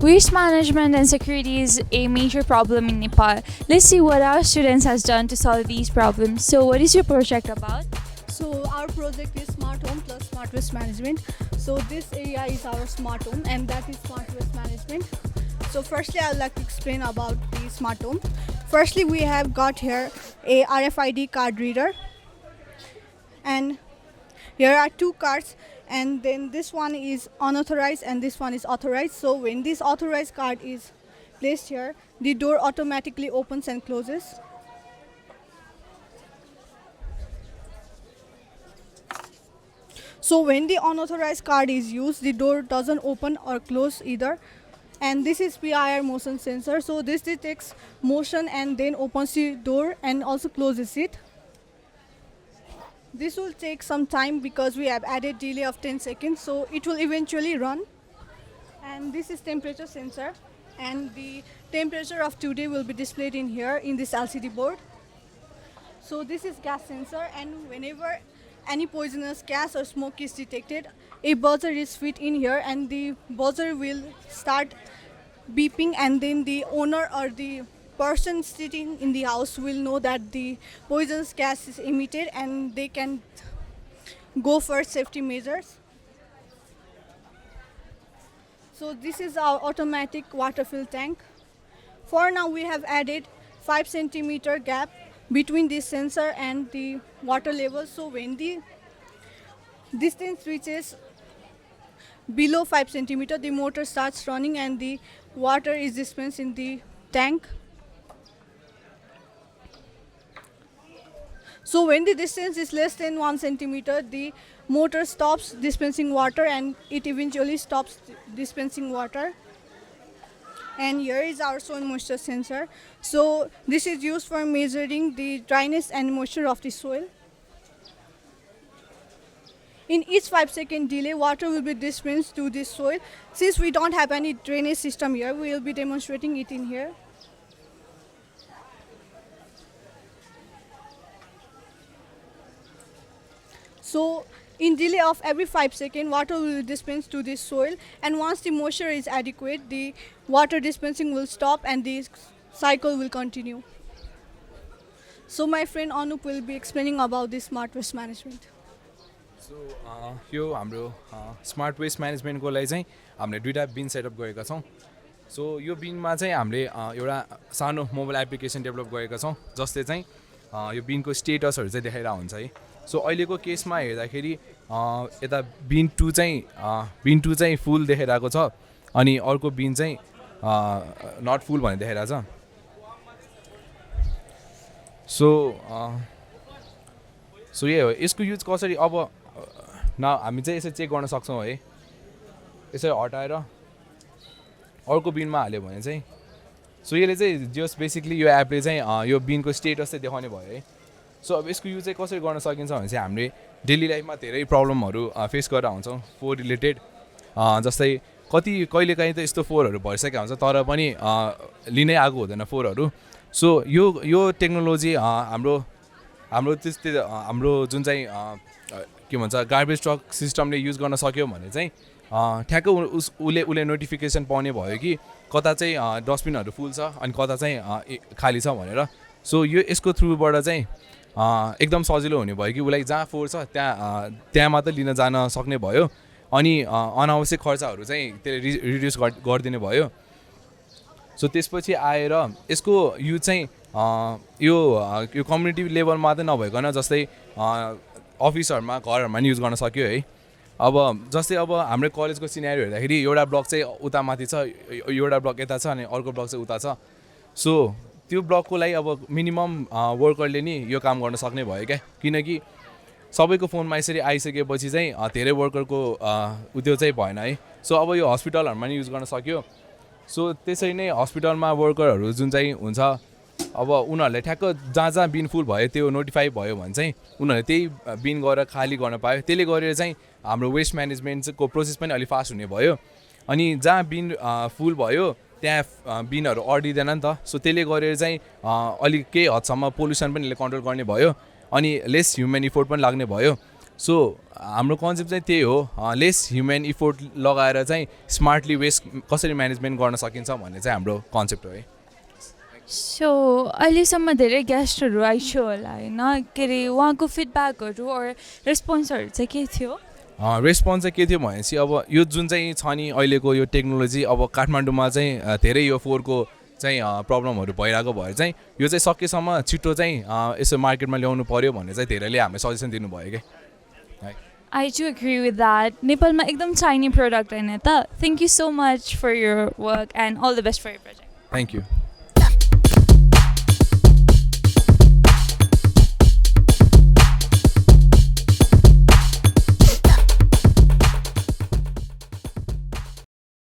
Waste management and security is a major problem in Nepal. Let's see what our students has done to solve these problems. So what is your project about? So our project is smart home plus smart waste management. So this area is our smart home and that is smart waste management. So firstly I would like to explain about the smart home. Firstly we have got here a RFID card reader, and here are two cards, and then this one is unauthorized and this one is authorized. So when this authorized card is placed here, the door automatically opens and closes. So when the unauthorized card is used, the door doesn't open or close either. And this is PIR motion sensor. So this detects motion and then opens the door and also closes it. This will take some time because we have added delay of 10 seconds. So it will eventually run. And this is temperature sensor. And the temperature of today will be displayed in here in this LCD board. So this is gas sensor, and whenever any poisonous gas or smoke is detected, a buzzer is fit in here and the buzzer will start beeping, and then the owner or the person sitting in the house will know that the poisonous gas is emitted and they can go for safety measures. So this is our automatic water fill tank. For now we have added 5 centimeter gap between the sensor and the water level. So when the distance reaches below 5 centimeter, the motor starts running and the water is dispensed in the tank. So when the distance is less than 1 centimeter, the motor stops dispensing water and it eventually stops dispensing water. And here is our soil moisture sensor. So this is used for measuring the dryness and moisture of the soil. In each 5-second delay, water will be dispensed to the soil. Since we don't have any drainage system here, we will be demonstrating it in here. So in delay of every 5 seconds, water will be dispensed to the soil, and once the moisture is adequate, the water dispensing will stop and the cycle will continue. So my friend Anup will be explaining about the smart waste management. So यो हाम्रो smart West म्यानेजमेन्टको लागि चाहिँ हामीले दुईवटा बिन setup गरेका छौँ. So यो बिनमा चाहिँ हामीले एउटा सानो मोबाइल एप्लिकेसन डेभलप गरेका छौँ जसले चाहिँ यो बिनको स्टेटसहरू चाहिँ देखाइरहेको हुन्छ है. सो अहिलेको केसमा हेर्दाखेरि यता बिन टू चाहिँ फुल देखाइरहेको छ अनि अर्को बिन चाहिँ नट फुल भनेर देखाइरहेको छ. सो यही हो. यसको युज कसरी अब हामी चाहिँ यसरी चेक गर्न सक्छौँ है. यसरी हटाएर अर्को बिनमा हाल्यो भने चाहिँ सो यसले चाहिँ जस्ट बेसिकली यो एपले चाहिँ यो बिनको स्टेटस चाहिँ देखाउने भयो है. सो अब यसको युज चाहिँ कसरी गर्न सकिन्छ भने चाहिँ हामीले डेली लाइफमा धेरै प्रब्लमहरू फेस गरेर हुन्छौँ फोहोर रिलेटेड. जस्तै कहिलेकाहीँ त यस्तो फोहोरहरू भइसकेको हुन्छ तर पनि लिनै आएको हुँदैन फोहोरहरू. सो यो टेक्नोलोजी हाम्रो जुन चाहिँ के भन्छ गार्बेज ट्रक सिस्टमले युज गर्न सक्यो भने चाहिँ ठ्याक्कै उसले नोटिफिकेसन पाउने भयो कि कता चाहिँ डस्टबिनहरू फुल छ अनि कता चाहिँ खाली छ भनेर. सो यसको थ्रुबाट चाहिँ एकदम सजिलो हुने भयो कि उसलाई जहाँ फोहोर छ त्यहाँ मात्र लिन जान सक्ने भयो अनि अनावश्यक खर्चहरू चाहिँ त्यसले रिड्युस गरिदिने भयो. सो त्यसपछि आएर यसको युज चाहिँ यो कम्युनिटी लेभलमा त नभइकन जस्तै अफिसहरूमा घरहरूमा नि युज गर्न सक्यो है. अब जस्तै अब हाम्रो कलेजको सिनेरियो हेर्दाखेरि एउटा ब्लक चाहिँ उता माथि छ, एउटा ब्लक यता छ अनि अर्को ब्लक चाहिँ उता छ. सो त्यो ब्लकको लागि अब मिनिमम वर्करले नि यो काम गर्न सक्ने भयो क्या, किनकि सबैको फोनमा यसरी आइसकेपछि चाहिँ धेरै वर्करको त्यो चाहिँ भएन है. सो अब यो हस्पिटलहरूमा नि युज गर्न सक्यो. सो त्यसरी नै हस्पिटलमा वर्करहरू जुन चाहिँ हुन्छ अब उनीहरूले ठ्याक्क जहाँ बिन फुल भयो त्यो नोटिफाई भयो भने चाहिँ उनीहरूले त्यही बिन गरेर खाली गर्न पायो. त्यसले गरेर चाहिँ हाम्रो वेस्ट म्यानेजमेन्टको प्रोसेस पनि अलिक फास्ट हुने भयो. अनि जहाँ बिन फुल भयो त्यहाँ बिनहरू अडिँदैन नि त. सो त्यसले गरेर चाहिँ अलिक केही हदसम्म पोल्युसन पनि यसले कन्ट्रोल गर्ने भयो अनि लेस ह्युमन इफोर्ट पनि लाग्ने भयो. सो हाम्रो कन्सेप्ट चाहिँ त्यही हो, लेस ह्युमन इफोर्ट लगाएर चाहिँ स्मार्टली वेस्ट कसरी म्यानेजमेन्ट गर्न सकिन्छ भन्ने चाहिँ हाम्रो कन्सेप्ट हो है। सो अहिलेसम्म धेरै गेस्टहरू आइसक्यो होला होइन, के अरे उहाँको फिडब्याकहरू अर रेस्पोन्सहरू चाहिँ के थियो? रेस्पोन्स चाहिँ के थियो भनेपछि अब यो जुन चाहिँ छ नि अहिलेको यो टेक्नोलोजी, अब काठमाडौँमा चाहिँ धेरै यो फोहोरको चाहिँ प्रब्लमहरू भइरहेको भएर चाहिँ यो चाहिँ सकेसम्म छिटो चाहिँ यसो मार्केटमा ल्याउनु पऱ्यो भन्ने चाहिँ धेरैले हामीलाई सजेसन दिनुभयो क्या है। I do agree with that. नेपालमा एकदम चाहिने प्रोडक्ट होइन त. Thank you so much for your work and all the best for your project. Thank you.